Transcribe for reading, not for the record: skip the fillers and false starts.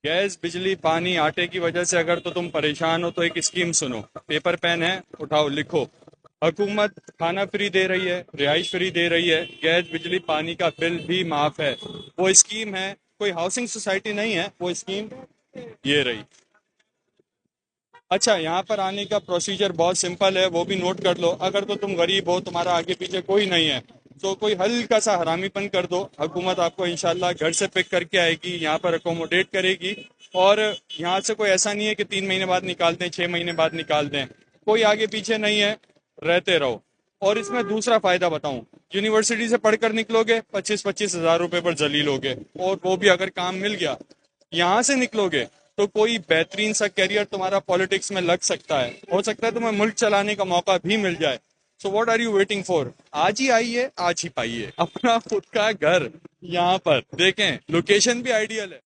Gas بجلی پانی آٹے کی وجہ سے اگر تو تم پریشان ہو تو ایک اسکیم سنو، پیپر پین ہے اٹھاؤ لکھو۔ حکومت کھانا فری دے رہی ہے، رہائش فری دے رہی ہے، گیس بجلی پانی کا بل بھی معاف ہے۔ وہ اسکیم ہے، کوئی ہاؤسنگ سوسائٹی نہیں ہے، وہ اسکیم یہ رہی۔ اچھا، یہاں پر آنے کا پروسیجر بہت سمپل ہے، وہ بھی نوٹ کر لو۔ اگر تو تم غریب ہو، تمہارا آگے پیچھے کوئی نہیں ہے، تو کوئی ہلکا سا حرامی پن کر دو، حکومت آپ کو انشاءاللہ گھر سے پک کر کے آئے گی، یہاں پر اکوموڈیٹ کرے گی۔ اور یہاں سے کوئی ایسا نہیں ہے کہ 3 مہینے بعد نکال دیں، 6 مہینے بعد نکال دیں، کوئی آگے پیچھے نہیں ہے، رہتے رہو۔ اور اس میں دوسرا فائدہ بتاؤں، یونیورسٹی سے پڑھ کر نکلو گے 25,000 روپے پر ذلیل ہوگے، اور وہ بھی اگر کام مل گیا۔ یہاں سے نکلو گے تو کوئی بہترین سا کیریئر تمہارا پالیٹکس میں لگ سکتا ہے، ہو سکتا ہے تمہیں ملک چلانے کا موقع بھی مل جائے۔ So what are you waiting for? آج ہی آئیے، آج ہی پائیے اپنا خود کا گھر۔ یہاں پر دیکھیں، لوکیشن بھی آئیڈیل ہے۔